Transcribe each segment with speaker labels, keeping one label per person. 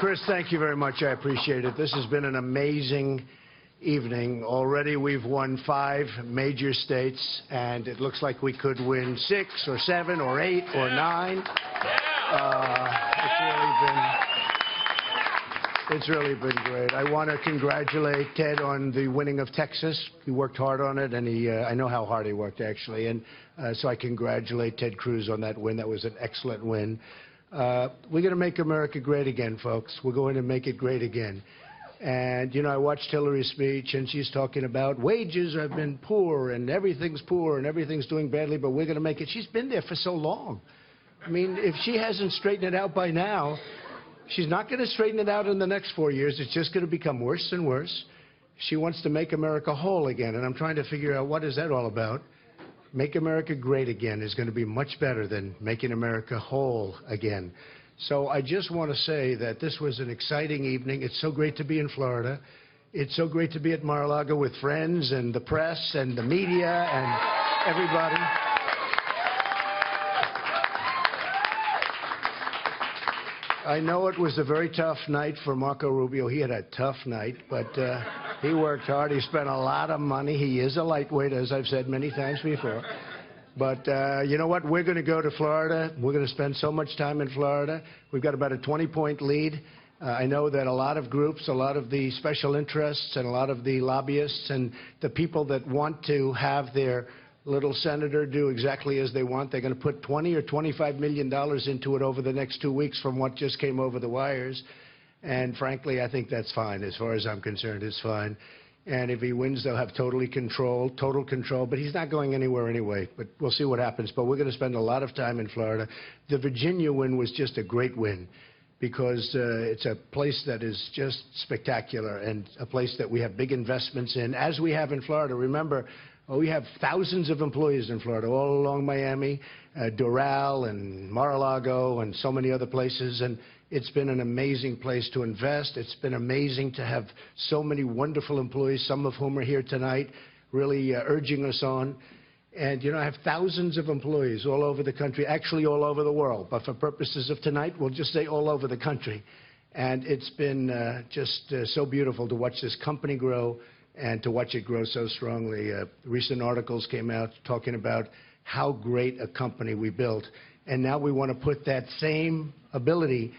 Speaker 1: Chris, thank you very much. I appreciate it. This has been an amazing evening. Already we've won 5 major states, and it looks like we could win 6 or 7 or 8 or 9. It's really been great. I want to congratulate Ted on the winning of Texas. He worked hard on it, and I know how hard he worked, actually. And so I congratulate Ted Cruz on that win. That was an excellent win. We're going to make America great again, folks. We're going to make it great again. And, you know, I watched Hillary's speech, and she's talking about wages have been poor, and everything's doing badly, but we're going to make it. She's been there for so long. I mean, if she hasn't straightened it out by now, she's not going to straighten it out in the next 4 years. It's just going to become worse and worse. She wants to make America whole again, and I'm trying to figure out what is that all about. Make America great again is going to be much better than making America whole again. So I just want to say that this was an exciting evening. It's so great to be in Florida. It's so great to be at Mar-a-Lago with friends and the press and the media and everybody. I know it was a very tough night for Marco Rubio. He had a tough night, but he worked hard. He spent a lot of money. He is a lightweight, as I've said many times before. But you know what? We're going to go to Florida. We're going to spend so much time in Florida. We've got about a 20-point lead. I know that a lot of groups, a lot of the special interests, and a lot of the lobbyists and the people that want to have their little senator do exactly as they want, they're going to put $20 or $25 million into it over the next 2 weeks from what just came over the wires. And frankly, I think that's fine. As far as I'm concerned, it's fine. And if he wins, they'll have total control. But he's not going anywhere anyway. But we'll see what happens. But we're going to spend a lot of time in Florida. The Virginia win was just a great win because it's a place that is just spectacular and a place that we have big investments in, as we have in Florida. Remember, we have thousands of employees in Florida, all along Miami, Doral and Mar-a-Lago and so many other places. And it's been an amazing place to invest. It's been amazing to have so many wonderful employees, some of whom are here tonight, really urging us on. And, you know, I have thousands of employees all over the country, actually all over the world. But for purposes of tonight, we'll just say all over the country. And it's been just so beautiful to watch this company grow and to watch it grow so strongly. Recent articles came out talking about how great a company we built. And now we want to put that same ability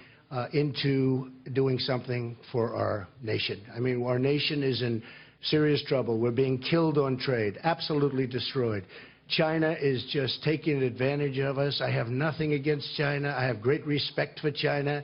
Speaker 1: into doing something for our nation. I mean, our nation is in serious trouble. We're being killed on trade, absolutely destroyed. China is just taking advantage of us. I have nothing against China. I have great respect for China.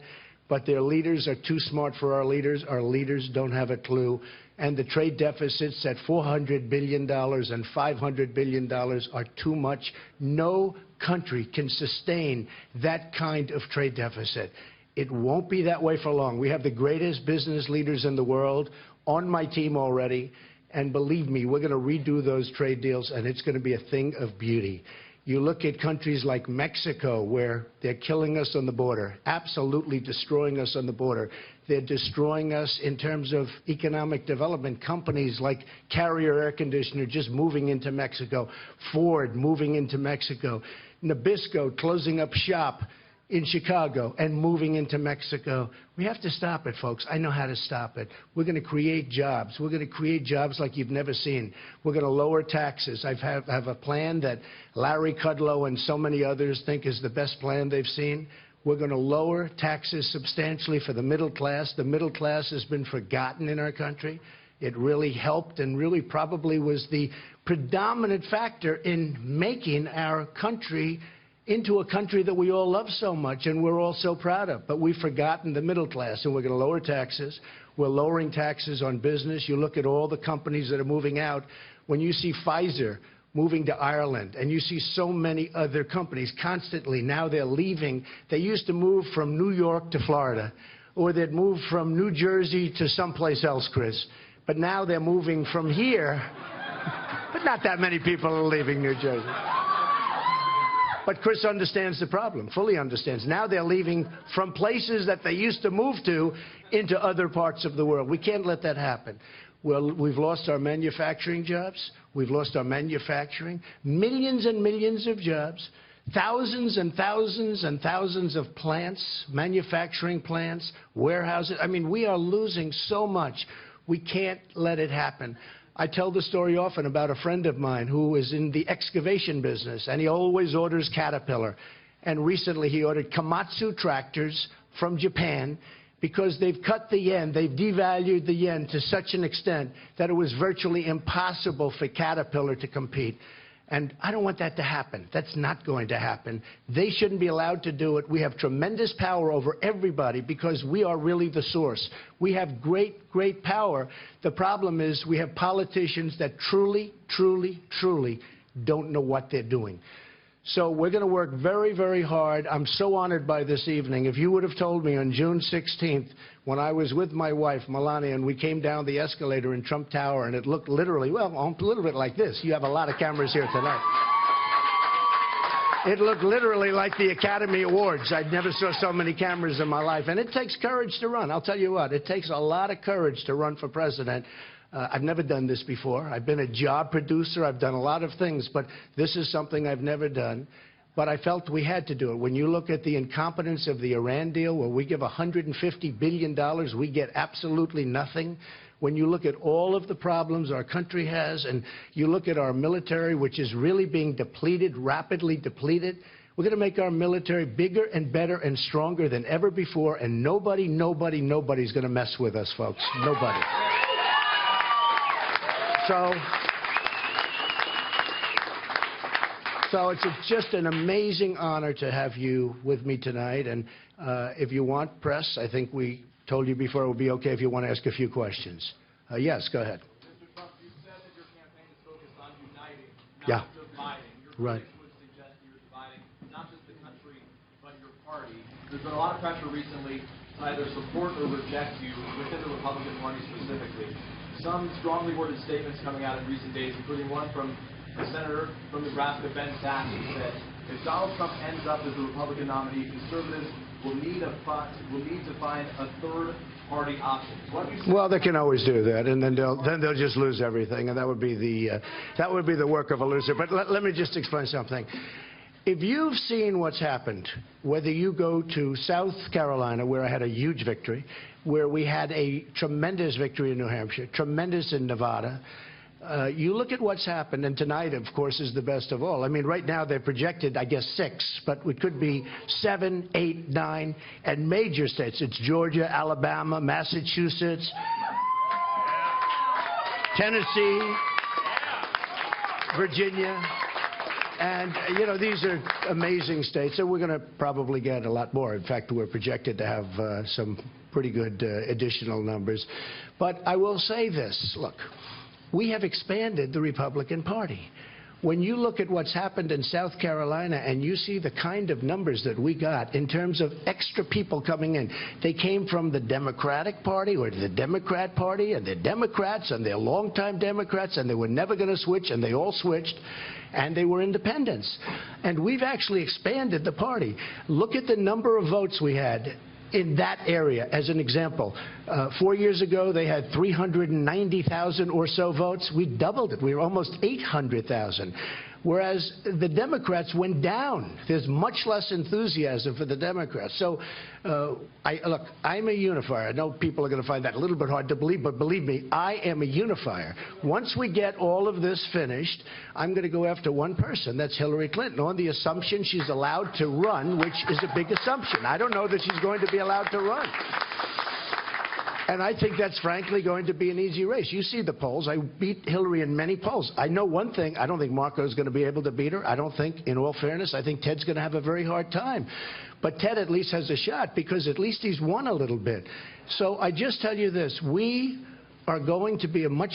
Speaker 1: But their leaders are too smart for our leaders. Our leaders don't have a clue. And the trade deficits at $400 billion and $500 billion are too much. No country can sustain that kind of trade deficit. It won't be that way for long. We have the greatest business leaders in the world on my team already. And believe me, we're going to redo those trade deals, and it's going to be a thing of beauty. You look at countries like Mexico, where they're killing us on the border, absolutely destroying us on the border. They're destroying us in terms of economic development. Companies like Carrier Air Conditioner just moving into Mexico, Ford moving into Mexico, Nabisco closing up shop in Chicago and moving into Mexico. We have to stop it, folks. I know how to stop it. We're going to create jobs. We're going to create jobs like you've never seen. We're going to lower taxes. I have a plan that Larry Kudlow and so many others think is the best plan they've seen. We're going to lower taxes substantially for the middle class. The middle class has been forgotten in our country. It really helped and really probably was the predominant factor in making our country into a country that we all love so much and we're all so proud of. But we've forgotten the middle class, and we're going to lower taxes. We're lowering taxes on business. You look at all the companies that are moving out. When you see Pfizer moving to Ireland, and you see so many other companies constantly, now they're leaving. They used to move from New York to Florida, or they'd move from New Jersey to someplace else, Chris. But now they're moving from here, but not that many people are leaving New Jersey. But Chris understands the problem, fully understands. Now they're leaving from places that they used to move to into other parts of the world. We can't let that happen. Well, we've lost our manufacturing jobs. We've lost our manufacturing. Millions and millions of jobs. Thousands and thousands and thousands of plants, manufacturing plants, warehouses. I mean, we are losing so much. We can't let it happen. I tell the story often about a friend of mine who is in the excavation business, and he always orders Caterpillar. And recently he ordered Komatsu tractors from Japan because they've cut the yen, they've devalued the yen to such an extent that it was virtually impossible for Caterpillar to compete. And I don't want that to happen. That's not going to happen. They shouldn't be allowed to do it. We have tremendous power over everybody because we are really the source. We have great, great power. The problem is we have politicians that truly, truly, truly don't know what they're doing. So we're going to work very, very hard. I'm so honored by this evening. If you would have told me on June 16th, when I was with my wife, Melania, and we came down the escalator in Trump Tower, and it looked literally, well, a little bit like this. You have a lot of cameras here tonight. It looked literally like the Academy Awards. I never saw so many cameras in my life. And it takes courage to run. I'll tell you what, it takes a lot of courage to run for president. I've never done this before. I've been a job producer. I've done a lot of things, but this is something I've never done. But I felt we had to do it. When you look at the incompetence of the Iran deal, where we give $150 billion, we get absolutely nothing. When you look at all of the problems our country has, and you look at our military, which is really being depleted, rapidly depleted, we're going to make our military bigger and better and stronger than ever before, and nobody's going to mess with us, folks. Nobody. So it's just an amazing honor to have you with me tonight. And if you want press, I think we told you before it would be okay if you want to ask a few questions. Yes, go ahead.
Speaker 2: Mr. Trump, you said that your campaign is focused on uniting,
Speaker 1: not
Speaker 2: dividing. Your
Speaker 1: right.
Speaker 2: critics would suggest you're dividing not just the country, but your party. There's been a lot of pressure recently to either support or reject you within the Republican Party specifically. Some strongly worded statements coming out in recent days, including one from the senator from Nebraska, Ben Sasse, who said, if Donald Trump ends up as the Republican nominee, conservatives will need to find a third party option.
Speaker 1: Well, they can always do that, and then they'll just lose everything, and that would be the work of a loser. But let me just explain something. If you've seen what's happened, whether you go to South Carolina, where I had a huge victory, where we had a tremendous victory in New Hampshire, tremendous in Nevada, you look at what's happened, and tonight, of course, is the best of all. I mean, right now they're projected, I guess, 6, but it could be 7, 8, 9, and major states. It's Georgia, Alabama, Massachusetts, Tennessee, Virginia. And, you know, these are amazing states, and we're going to probably get a lot more. In fact, we're projected to have some pretty good additional numbers. But I will say this. Look, we have expanded the Republican Party. When you look at what's happened in South Carolina and you see the kind of numbers that we got in terms of extra people coming in, they came from the Democratic Party or the Democrat Party, and they're Democrats and they're longtime Democrats, and they were never going to switch, and they all switched, and they were independents. And we've actually expanded the party. Look at the number of votes we had in that area, as an example. 4 years ago, they had 390,000 or so votes. We doubled it. We were almost 800,000. Whereas the Democrats went down. There's much less enthusiasm for the Democrats. So, look, I'm a unifier. I know people are going to find that a little bit hard to believe, but believe me, I am a unifier. Once we get all of this finished, I'm going to go after one person. That's Hillary Clinton, on the assumption she's allowed to run, which is a big assumption. I don't know that she's going to be allowed to run. And I think that's, frankly, going to be an easy race. You see the polls. I beat Hillary in many polls. I know one thing. I don't think Marco's going to be able to beat her. I don't think, in all fairness, I think Ted's going to have a very hard time. But Ted at least has a shot because at least he's won a little bit. So I just tell you this. We are going to be a much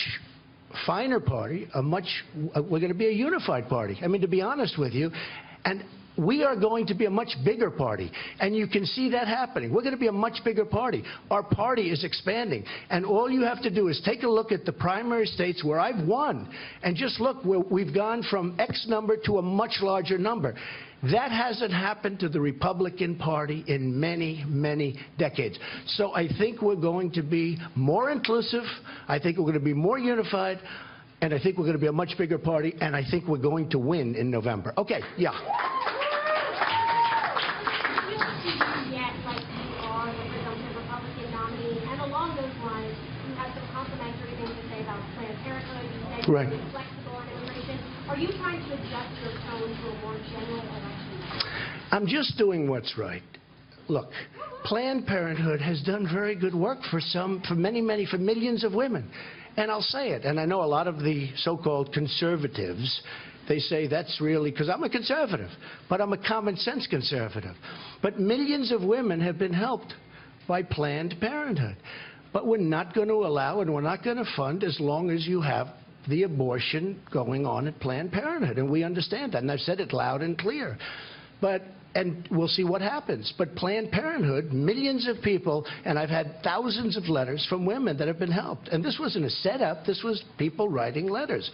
Speaker 1: finer party, we're going to be a unified party. I mean, to be honest with you. And we are going to be a much bigger party, and you can see that happening. We're going to be a much bigger party. Our party is expanding, and all you have to do is take a look at the primary states where I've won, and just look where we've gone from X number to a much larger number. That hasn't happened to the Republican Party in many, many decades. So I think we're going to be more inclusive. I think we're going to be more unified. And I think we're going to be a much bigger party, and I think we're going to win in November. Okay, yeah. Right.
Speaker 3: flexible on immigration. Are you trying to adjust your tone to a more general election?
Speaker 1: I'm just doing what's right. Look, Planned Parenthood has done very good work for millions of women. And I'll say it, and I know a lot of the so-called conservatives, they say that's really, because I'm a conservative, but I'm a common sense conservative. But millions of women have been helped by Planned Parenthood. But we're not going to allow and we're not going to fund as long as you have the abortion going on at Planned Parenthood. And we understand that, and I've said it loud and clear. And we'll see what happens. But Planned Parenthood, millions of people, and I've had thousands of letters from women that have been helped. And this wasn't a setup. This was people writing letters.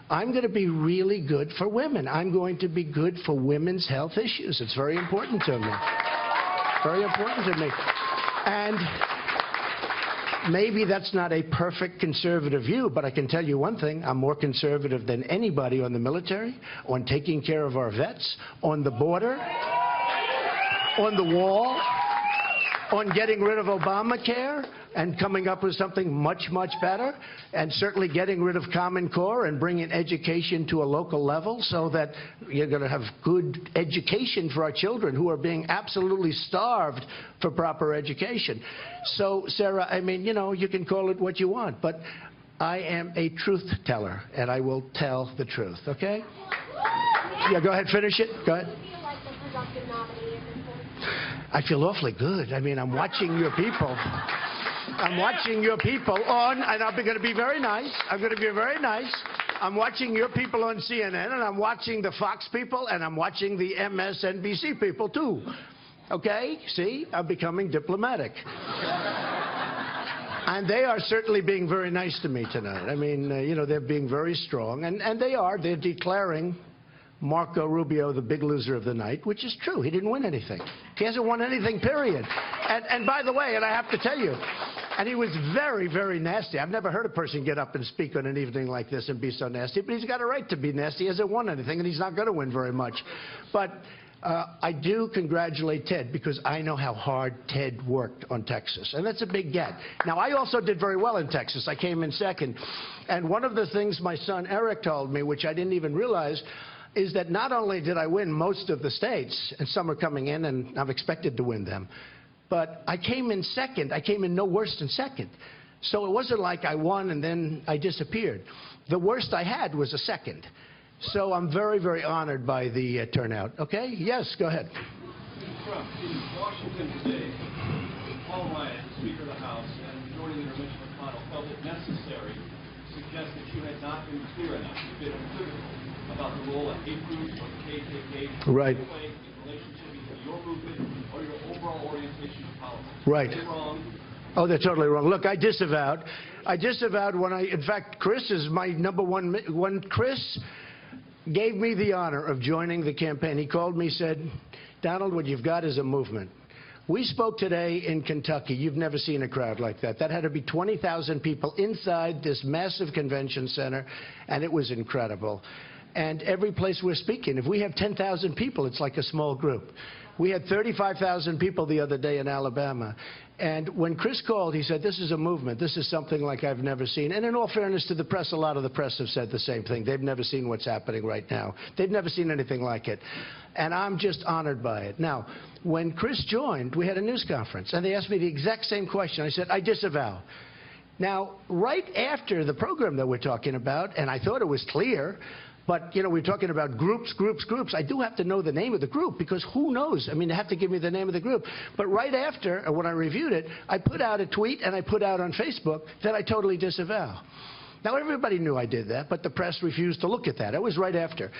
Speaker 1: I'm going to be really good for women. I'm going to be good for women's health issues. It's very important to me. Very important to me. And maybe that's not a perfect conservative view, but I can tell you one thing. I'm more conservative than anybody on the military, on taking care of our vets, on the border, on the wall, on getting rid of Obamacare and coming up with something much, much better, and certainly getting rid of Common Core and bringing education to a local level so that you're going to have good education for our children who are being absolutely starved for proper education. So, Sarah, I mean, you know, you can call it what you want, but I am a truth teller, and I will tell the truth, okay? Yeah, go ahead, finish it. Go ahead.
Speaker 3: Do you feel like the productive nominee at this point?
Speaker 1: I feel awfully good. I mean, I'm watching your people. I'm watching your people on, and I'm going to be very nice. I'm going to be very nice. I'm watching your people on CNN, and I'm watching the Fox people, and I'm watching the MSNBC people, too. Okay? See? I'm becoming diplomatic. And they are certainly being very nice to me tonight. I mean, you know, they're being very strong, and they are. They're declaring Marco Rubio the big loser of the night, which is true. He didn't win anything. He hasn't won anything, period. And by the way, and I have to tell you, and he was very, very nasty. I've never heard a person get up and speak on an evening like this and be so nasty, but he's got a right to be nasty. He hasn't won anything, and he's not going to win very much. But I do congratulate Ted, because I know how hard Ted worked on Texas, and that's a big get. Now, I also did very well in Texas. I came in second. And one of the things my son Eric told me, which I didn't even realize, is that not only did I win most of the states, and some are coming in, and I'm expected to win them, but I came in second. I came in no worse than second. So it wasn't like I won and then I disappeared. The worst I had was a second. So I'm very, very honored by the turnout. Okay? Yes, go ahead.
Speaker 4: Trump, in Washington today, Paul Ryan, Speaker of the House, and Majority Leader Mitch McConnell felt it necessary to suggest that you had not been clear enough, you've been unequivocal about the role of hate groups or the KKK
Speaker 1: Right.
Speaker 4: play in relationship to your movement or your overall orientation to politics.
Speaker 1: Right.
Speaker 4: Are they wrong?
Speaker 1: Oh, they're totally wrong. Look, I disavowed. I disavowed when in fact, Chris is my number one. When Chris gave me the honor of joining the campaign, he called me, said, Donald, what you've got is a movement. We spoke today in Kentucky. You've never seen a crowd like that. That had to be 20,000 people inside this massive convention center, and it was incredible. And every place we're speaking, if we have 10,000 people, it's like a small group. We had 35,000 people the other day in Alabama. And when Chris called, he said, this is a movement. This is something like I've never seen. And in all fairness to the press, a lot of the press have said the same thing. They've never seen what's happening right now. They've never seen anything like it. And I'm just honored by it. Now, when Chris joined, we had a news conference, and they asked me the exact same question. I said, I disavow. Now, right after the program that we're talking about, and I thought it was clear, but, you know, we're talking about groups. I do have to know the name of the group, because who knows? I mean, they have to give me the name of the group. But right after, when I reviewed it, I put out a tweet and I put out on Facebook that I totally disavow. Now, everybody knew I did that, but the press refused to look at that. It was right after.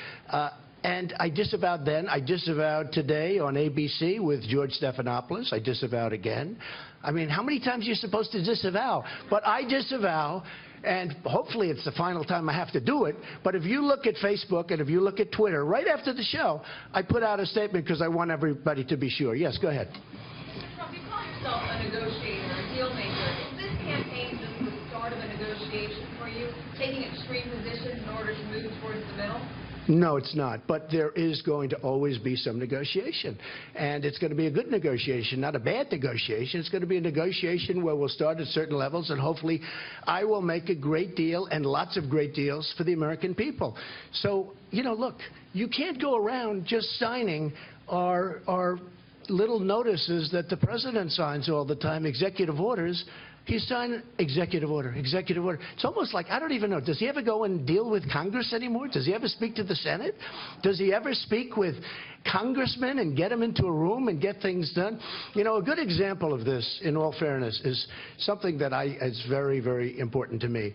Speaker 1: And I disavowed then. I disavowed today on ABC with George Stephanopoulos. I disavowed again. I mean, how many times are you supposed to disavow? But I disavow. And hopefully it's the final time I have to do it. But if you look at Facebook and if you look at Twitter, right after the show, I put out a statement because I want everybody to be sure. Yes, go ahead.
Speaker 5: Trump, you call yourself a negotiator, a deal maker. Is this campaign just the start of a negotiation for you, taking extreme positions in order to move towards the middle?
Speaker 1: No, it's not. But there is going to always be some negotiation. And it's going to be a good negotiation, not a bad negotiation. It's going to be a negotiation where we'll start at certain levels, and hopefully I will make a great deal and lots of great deals for the American people. So, you know, look, you can't go around just signing our little notices that the president signs all the time, executive orders. He's signed executive order, executive order. It's almost like, I don't even know, does he ever go and deal with Congress anymore? Does he ever speak to the Senate? Does he ever speak with congressmen and get them into a room and get things done? You know, a good example of this, in all fairness, is something that is very, very important to me.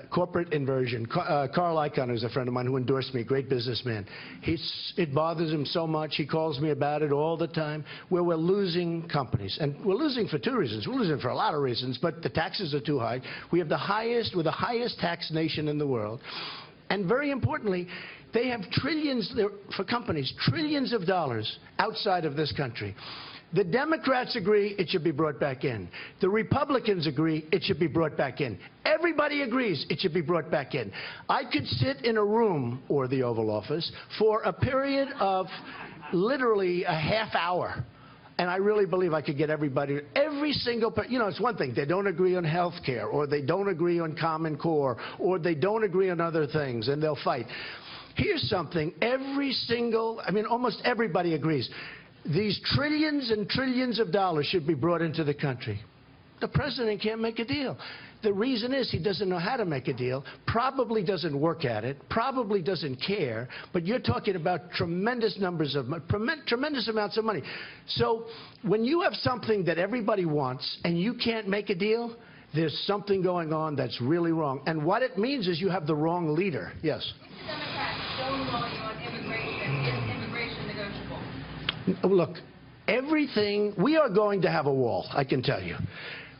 Speaker 1: Corporate inversion. Carl Icahn, who's a friend of mine who endorsed me, great businessman. It bothers him so much. He calls me about it all the time, where we're losing companies. And we're losing for two reasons. We're losing for a lot of reasons, but the taxes are too high. We're the highest tax nation in the world. And very importantly, they have trillions, for companies, trillions of dollars outside of this country. The Democrats agree it should be brought back in. The Republicans agree it should be brought back in. Everybody agrees it should be brought back in. I could sit in a room, or the Oval Office, for a period of literally a half hour. And I really believe I could get everybody, every single, you know, it's one thing, they don't agree on health care, or they don't agree on Common Core, or they don't agree on other things, and they'll fight. Here's something, almost everybody agrees. These trillions and trillions of dollars should be brought into the country. The president can't make a deal. The reason is he doesn't know how to make a deal, probably doesn't work at it, probably doesn't care, but you're talking about tremendous amounts of money. So when you have something that everybody wants and you can't make a deal, there's something going on that's really wrong. And what it means is you have the wrong leader. Yes?
Speaker 5: Democrats stonewall you on immigration. Is immigration negotiable?
Speaker 1: Look, we are going to have a wall, I can tell you.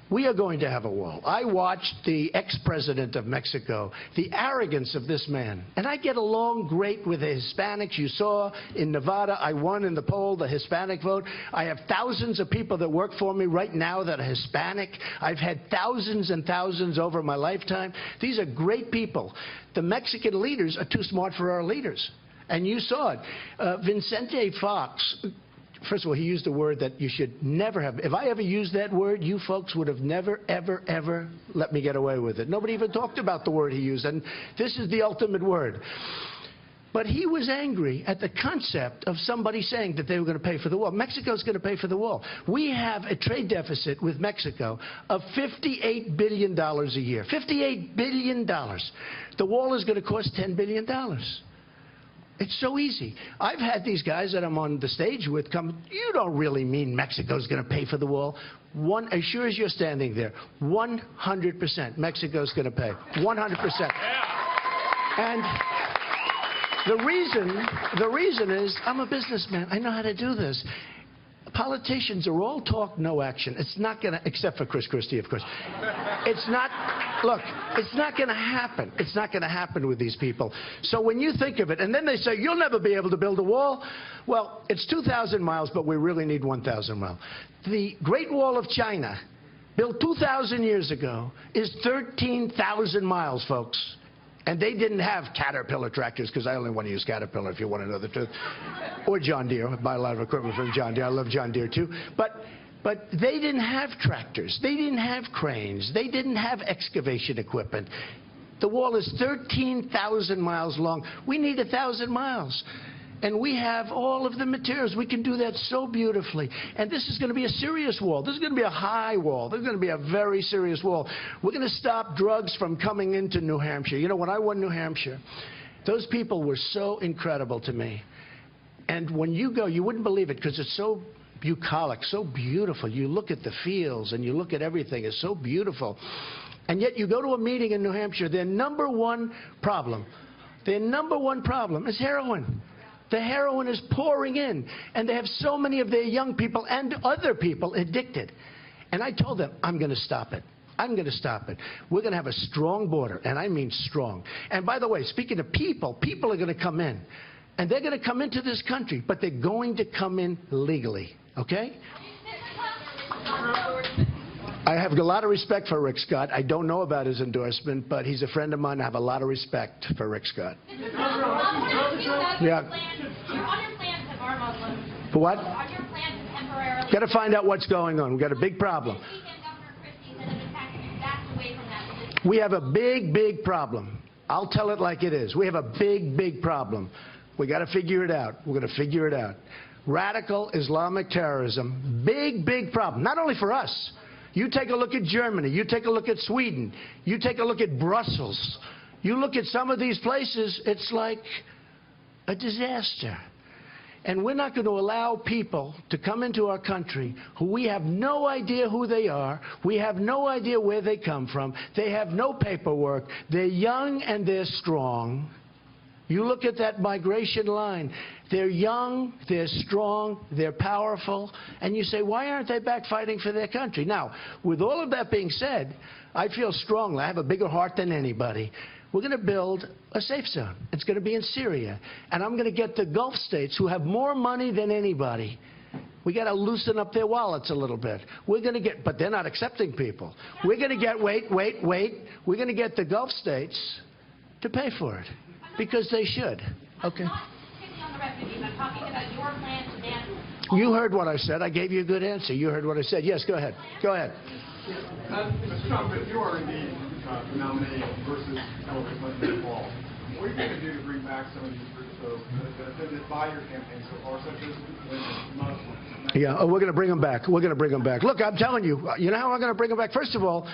Speaker 1: We are going to have a wall. I watched the ex-president of Mexico, the arrogance of this man. And I get along great with the Hispanics. You saw in Nevada, I won in the poll, the Hispanic vote. I have thousands of people that work for me right now that are Hispanic. I've had thousands and thousands over my lifetime. These are great people. The Mexican leaders are too smart for our leaders. And you saw it. Vicente Fox, first of all, he used a word that you should never have. If I ever used that word, you folks would have never, ever, ever let me get away with it. Nobody even talked about the word he used, and this is the ultimate word. But he was angry at the concept of somebody saying that they were going to pay for the wall. Mexico's going to pay for the wall. We have a trade deficit with Mexico of $58 billion a year. $58 billion. The wall is going to cost $10 billion. It's so easy. I've had these guys that I'm on the stage with come, you don't really mean Mexico's going to pay for the wall. As sure as you're standing there, 100% Mexico's going to pay. 100%. And the reason is I'm a businessman. I know how to do this. Politicians are all talk, no action. It's not going to, except for Chris Christie, of course. It's not, look, it's not going to happen. It's not going to happen with these people. So when you think of it, and then they say, you'll never be able to build a wall. Well, it's 2,000 miles, but we really need 1,000 miles. The Great Wall of China, built 2,000 years ago, is 13,000 miles, folks. And they didn't have Caterpillar tractors, because I only want to use Caterpillar if you want to know the truth. Or John Deere. I buy a lot of equipment from John Deere. I love John Deere, too. But they didn't have tractors. They didn't have cranes. They didn't have excavation equipment. The wall is 13,000 miles long. We need 1,000 miles. And we have all of the materials. We can do that so beautifully. And this is going to be a serious wall. This is going to be a high wall. This is going to be a very serious wall. We're going to stop drugs from coming into New Hampshire. You know, when I won New Hampshire, those people were so incredible to me. And when you go, you wouldn't believe it, because it's so bucolic, so beautiful. You look at the fields and you look at everything. It's so beautiful. And yet you go to a meeting in New Hampshire, their number one problem is heroin. The heroin is pouring in, and they have so many of their young people and other people addicted. And I told them, I'm going to stop it. I'm going to stop it. We're going to have a strong border, and I mean strong. And by the way, speaking of people, people are going to come in. And they're going to come into this country, but they're going to come in legally, okay? I have a lot of respect for Rick Scott. I don't know about his endorsement, but he's a friend of mine. I have a lot of respect for Rick Scott. Yeah. For what? Got to find out what's going on. We've got a big problem. We have a big, big problem. I'll tell it like it is. We have a big, big problem. We got to figure it out. We're going to figure it out. Radical Islamic terrorism, big, big problem. Not only for us. You take a look at Germany. You take a look at Sweden. You take a look at Brussels. You look at some of these places, it's like a disaster. And we're not going to allow people to come into our country who we have no idea who they are. We have no idea where they come from. They have no paperwork. They're young and they're strong. You look at that migration line. They're young, they're strong, they're powerful. And you say, why aren't they back fighting for their country? Now, with all of that being said, I feel strongly. I have a bigger heart than anybody. We're going to build a safe zone. It's going to be in Syria. And I'm going to get the Gulf states who have more money than anybody. We got to loosen up their wallets a little bit. We're going to get, but they're not accepting people. We're going to get, wait. We're going to get the Gulf states to pay for it because they should. Okay. You heard what I said. I gave you a good answer. You heard what I said. Yes, go ahead. Go ahead.
Speaker 6: Mr. Trump, if you are indeed the nominee versus Hillary Clinton in the fall, what are you going to do to bring back some of these groups that attended by your campaign so far, such as women, Muslims?
Speaker 1: Yeah, we're going to bring them back. We're going to bring them back. Look, I'm telling you, you know how we're going to bring them back? First of all,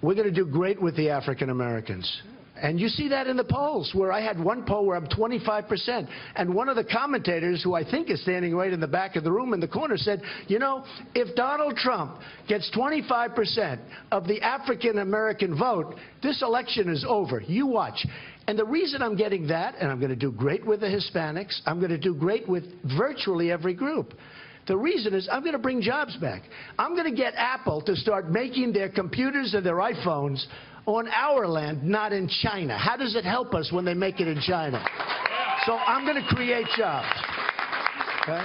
Speaker 1: we're going to do great with the African Americans. And you see that in the polls, where I had one poll where I'm 25%. And one of the commentators, who I think is standing right in the back of the room in the corner, said, you know, if Donald Trump gets 25% of the African-American vote, this election is over. You watch. And the reason I'm getting that, and I'm going to do great with the Hispanics, I'm going to do great with virtually every group. The reason is I'm going to bring jobs back. I'm going to get Apple to start making their computers and their iPhones on our land, not in China. How does it help us when they make it in China? So I'm going to create jobs. Okay?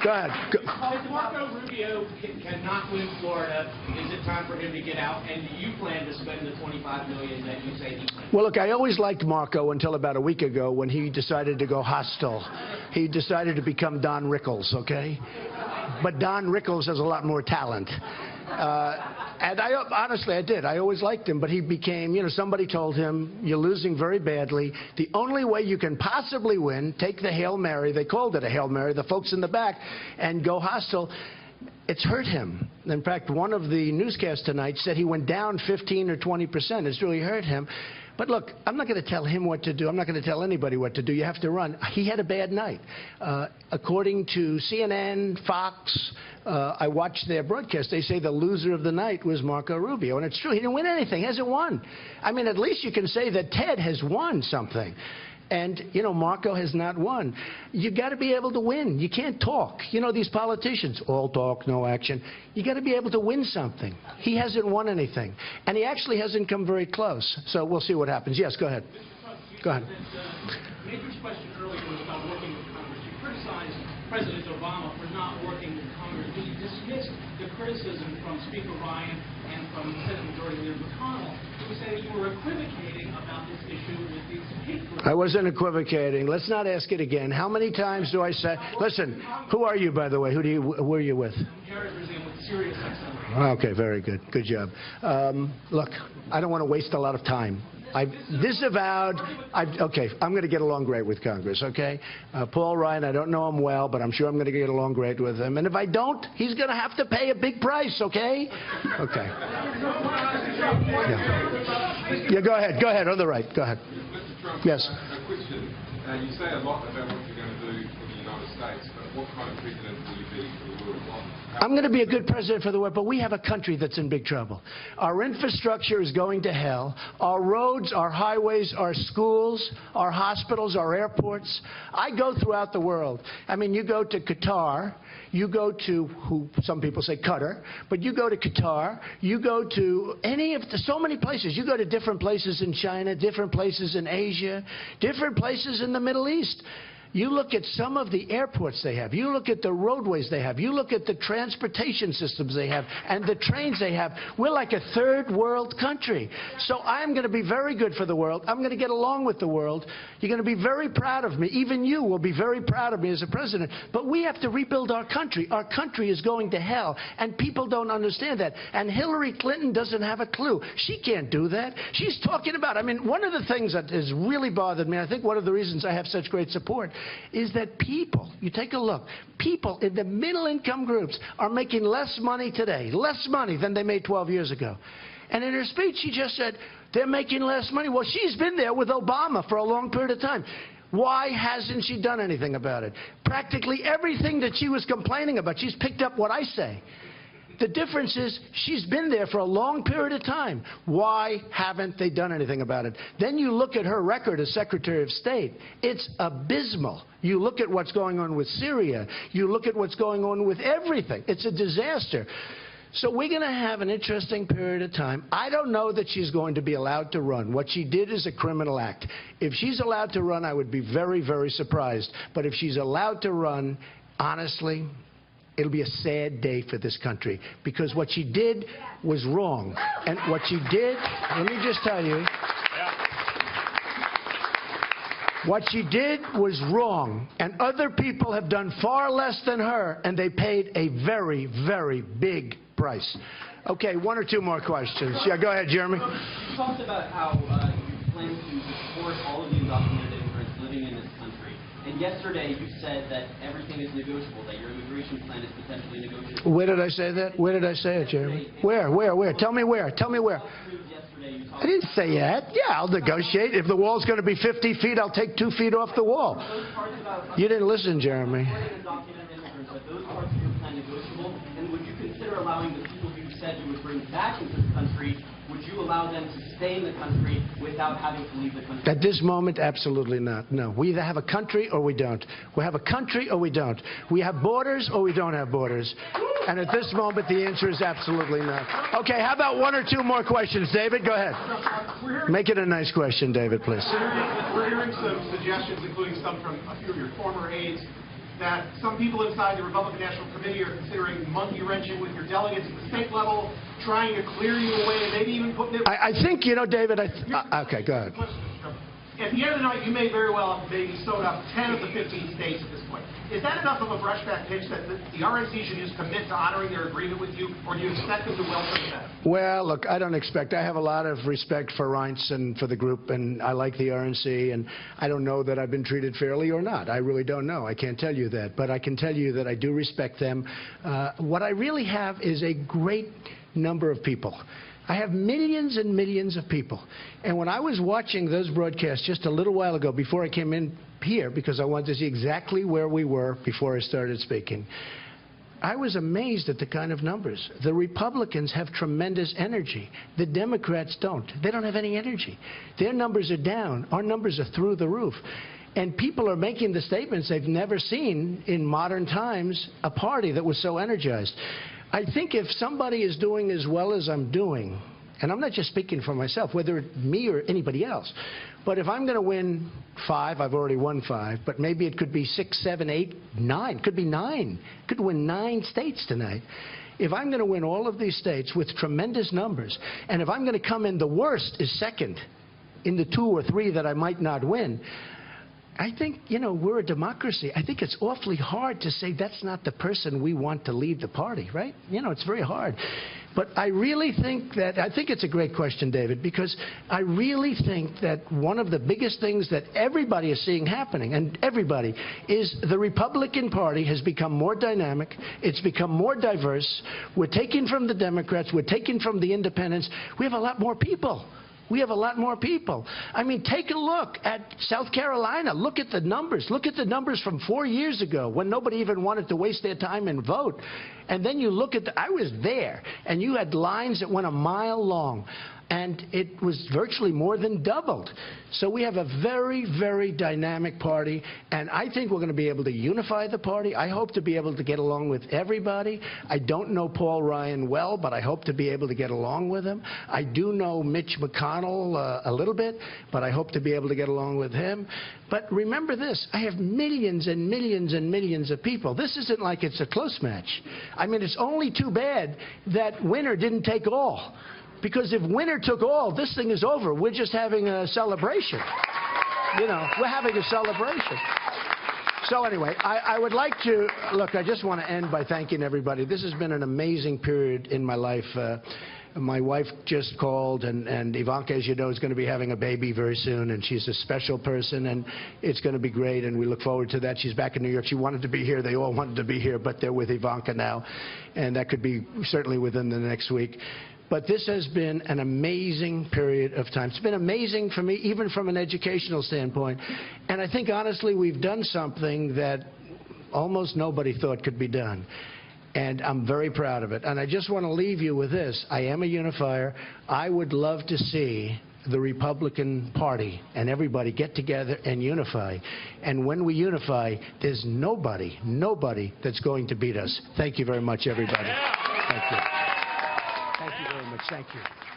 Speaker 1: Go ahead.
Speaker 7: If Marco Rubio cannot win Florida, is it time for him to get out? And do you plan to spend the $25 million that you say he plans?
Speaker 1: Well, look, I always liked Marco until about a week ago when he decided to go hostile. He decided to become Don Rickles, okay? But Don Rickles has a lot more talent. And honestly, I did. I always liked him, but he became, you know, somebody told him, you're losing very badly. The only way you can possibly win, take the Hail Mary, they called it a Hail Mary, the folks in the back, and go hostile. It's hurt him. In fact, one of the newscasts tonight said he went down 15 or 20%. It's really hurt him. But look, I'm not going to tell him what to do. I'm not going to tell anybody what to do. You have to run. He had a bad night. According to CNN, Fox, I watched their broadcast. They say the loser of the night was Marco Rubio. And it's true. He didn't win anything. He hasn't won. I mean, at least you can say that Ted has won something. And, you know, Marco has not won. You've got to be able to win. You can't talk. You know, these politicians, all talk, no action. You got to be able to win something. He hasn't won anything. And he actually hasn't come very close. So we'll see what happens. Yes, go ahead. Go ahead.
Speaker 7: Major's question earlier was about working with Congress. You criticized President Obama for not working with Congress, but you dismissed the criticism from Speaker Ryan and from Senate Majority Leader McConnell. You said you were equivocating about this issue with these hate groups.
Speaker 1: I wasn't equivocating. Let's not ask it again. How many times do I say, listen, who are you, by the way? Who are you with?
Speaker 7: Terrorism with Sirius XM.
Speaker 1: Okay, very good. Good job. Look, I don't want to waste a lot of time. I've disavowed. Okay, I'm going to get along great with Congress, okay? Paul Ryan, I don't know him well, but I'm sure I'm going to get along great with him. And if I don't, he's going to have to pay a big price, okay? Okay. Yeah, go ahead. Go ahead. On the right. Go ahead.
Speaker 8: Mr. Trump,
Speaker 1: yes.
Speaker 8: A question. You say a lot about what you're going to do for the United States, but what kind of president will you be for the world?
Speaker 1: I'm going to be a good president for the world, but we have a country that's in big trouble. Our infrastructure is going to hell. Our roads, our highways, our schools, our hospitals, our airports. I go throughout the world. I mean, you go to Qatar, you go to, who some people say Qatar, but you go to Qatar, you go to so many places. You go to different places in China, different places in Asia, different places in the Middle East. You look at some of the airports they have. You look at the roadways they have. You look at the transportation systems they have and the trains they have. We're like a third world country. So I'm going to be very good for the world. I'm going to get along with the world. You're going to be very proud of me. Even you will be very proud of me as a president. But we have to rebuild our country. Our country is going to hell, and people don't understand that. And Hillary Clinton doesn't have a clue. She can't do that. She's talking about, I mean, one of the things that has really bothered me, I think one of the reasons I have such great support, is that people, you take a look, people in the middle income groups are making less money today, less money than they made 12 years ago. And in her speech, she just said, they're making less money. Well, she's been there with Obama for a long period of time. Why hasn't she done anything about it? Practically everything that she was complaining about, she's picked up what I say. The difference is she's been there for a long period of time. Why haven't they done anything about it? Then you look at her record as Secretary of State. It's abysmal. You look at what's going on with Syria. You look at what's going on with everything. It's a disaster. So we're going to have an interesting period of time. I don't know that she's going to be allowed to run. What she did is a criminal act. If she's allowed to run, I would be very, very surprised. But if she's allowed to run, honestly, it'll be a sad day for this country, because what she did was wrong. And what she did, let me just tell you, what she did was wrong. And other people have done far less than her, and they paid a very, very big price. Okay, one or two more questions. Yeah, go ahead, Jeremy.
Speaker 9: You talked about how you plan to support all of the undocumented immigrants living in this country. And yesterday you said that everything is negotiable, that your immigration plan is potentially negotiable.
Speaker 1: Where did I say that? Where did I say it, Jeremy? Where? Tell me where. Tell me where. I didn't say that. Yeah, I'll negotiate. If the wall's going to be 50 feet, I'll take 2 feet off the wall. You didn't listen, Jeremy.
Speaker 9: Those parts of your plan negotiable? And would you consider allowing the people who said you would bring back into the country, would you allow them to stay in the country without having to leave the country?
Speaker 1: At this moment, absolutely not. No. We either have a country or we don't. We have a country or we don't. We have borders or we don't have borders. And at this moment, the answer is absolutely not. Okay, how about one or two more questions? David, go ahead. Make it a nice question, David, please.
Speaker 6: We're hearing some suggestions, including some from a few of your former aides, that some people inside the Republican National Committee are considering monkey wrenching with your delegates at the state level, trying to clear you away, and maybe even putting it...
Speaker 1: I think, you know, David, okay, go ahead.
Speaker 6: At the end of the night, you may very well have maybe sewed up 10 of the 15 states at this point. Is that enough of a brushback pitch that the RNC should just commit to honoring their agreement with you, or do you expect them to welcome that?
Speaker 1: Well, look, I don't expect. I have a lot of respect for Reince and for the group, and I like the RNC, and I don't know that I've been treated fairly or not. I really don't know. I can't tell you that. But I can tell you that I do respect them. What I really have is a great number of people. I have millions and millions of people. And when I was watching those broadcasts just a little while ago before I came in here, because I wanted to see exactly where we were before I started speaking, I was amazed at the kind of numbers. The Republicans have tremendous energy. The Democrats don't. They don't have any energy. Their numbers are down. Our numbers are through the roof. And people are making the statements they've never seen in modern times, a party that was so energized. I think if somebody is doing as well as I'm doing, and I'm not just speaking for myself, whether it's me or anybody else, but if I'm going to win 5, I've already won 5, but maybe it could be 6, 7, 8, 9, could be 9, could win 9 states tonight. If I'm going to win all of these states with tremendous numbers, and if I'm going to come in, the worst is second in the 2 or 3 that I might not win, I think, you know, we're a democracy. I think it's awfully hard to say that's not the person we want to lead the party, right? You know, it's very hard. But I really think that, I think it's a great question, David, because I really think that one of the biggest things that everybody is seeing happening, and everybody, is the Republican Party has become more dynamic. It's become more diverse. We're taking from the Democrats. We're taking from the independents. We have a lot more people. We have a lot more people. I mean, take a look at South Carolina. Look at the numbers. Look at the numbers from 4 years ago when nobody even wanted to waste their time and vote. And then you look at I was there, and you had lines that went a mile long. and it was virtually more than doubled. So we have a very, very dynamic party, and I think we're going to be able to unify the party. I hope to be able to get along with everybody. I don't know Paul Ryan well, but I hope to be able to get along with him. I do know Mitch McConnell a little bit, but I hope to be able to get along with him. But remember this, I have millions and millions and millions of people. This isn't like it's a close match. I mean, it's only too bad that winner didn't take all. Because if winner took all, this thing is over. We're just having a celebration. You know, we're having a celebration. So anyway, I would like to, look, I just want to end by thanking everybody. This has been an amazing period in my life. My wife just called, and Ivanka, as you know, is going to be having a baby very soon, and she's a special person, and it's going to be great, and we look forward to that. She's back in New York. She wanted to be here. They all wanted to be here, but they're with Ivanka now, and that could be certainly within the next week. But this has been an amazing period of time. It's been amazing for me, even from an educational standpoint. And I think, honestly, we've done something that almost nobody thought could be done. And I'm very proud of it. And I just want to leave you with this. I am a unifier. I would love to see the Republican Party and everybody get together and unify. And when we unify, there's nobody that's going to beat us. Thank you very much, everybody. Thank you. Thank you very much. Thank you.